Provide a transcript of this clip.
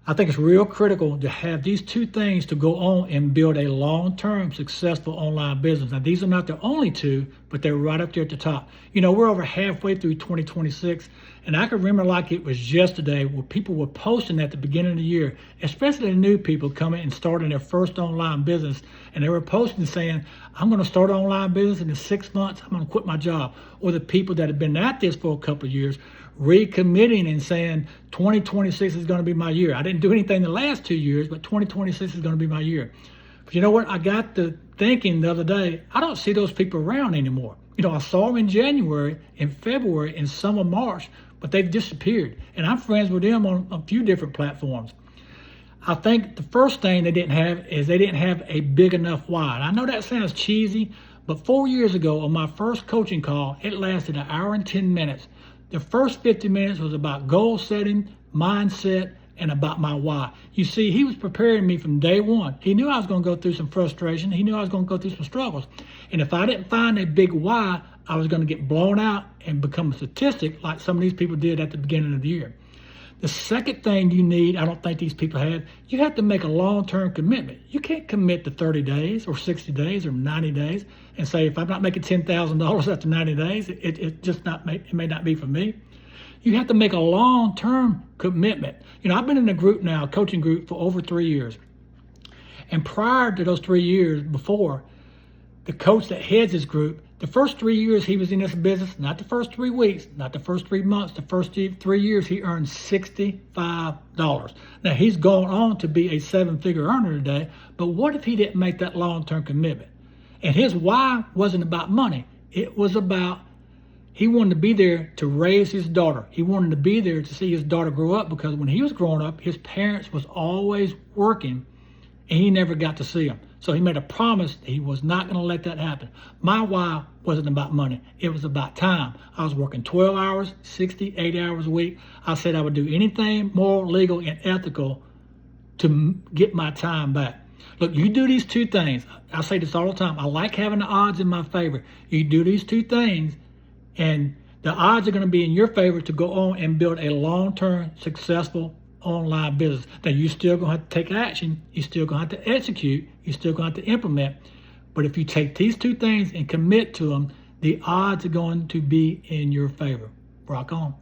I think it's real critical to have these two things to go on and build a long-term successful online business. Now, these are not the only two, but they're right up there at the top. You know, we're over halfway through 2026, and I can remember like it was yesterday where people were posting at the beginning of the year, especially the new people coming and starting their first online business, and they were posting saying, I'm going to start an online business in 6 months, I'm going to quit my job. Or the people that have been at this for a couple of years recommitting and saying 2026 is going to be my year. I didn't do anything the last 2 years, but 2026 is going to be my year. But you know what? I got to thinking the other day, I don't see those people around anymore. You know, I saw them in January, in February, in some of March, but they've disappeared. And I'm friends with them on a few different platforms. I think the first thing they didn't have is they didn't have a big enough why. And I know that sounds cheesy, but 4 years ago on my first coaching call, it lasted 1 hour and 10 minutes. The first 50 minutes was about goal setting, mindset, and about my why. You see, he was preparing me from day one. He knew I was going to go through some frustration. He knew I was going to go through some struggles. And if I didn't find a big why, I was going to get blown out and become a statistic like some of these people did at the beginning of the year. The second thing you need, I don't think these people had, you have to make a long-term commitment. You can't commit to 30 days or 60 days or 90 days and say, if I'm not making $10,000 after 90 days, it may not be for me. You have to make a long-term commitment. You know, I've been in a group now, a coaching group, for over 3 years. And prior to those 3 years before, the coach that heads this group, the first 3 years he was in this business, not the first 3 weeks, not the first 3 months, the first 3 years he earned $65. Now he's gone on to be a 7-figure earner today, but what if he didn't make that long-term commitment? And his why wasn't about money. It was about he wanted to be there to raise his daughter. He wanted to be there to see his daughter grow up, because when he was growing up, his parents was always working and he never got to see them. So he made a promise that he was not going to let that happen. My why wasn't about money. It was about time. I was working 12 hours, 68 hours a week. I said I would do anything moral, legal, and ethical to get my time back. Look, you do these two things. I say this all the time. I like having the odds in my favor. You do these two things, and the odds are going to be in your favor to go on and build a long-term, successful online business. Now, you're still going to have to take action. You're still going to have to execute. You're still going to have to implement. But if you take these two things and commit to them, the odds are going to be in your favor. Rock on.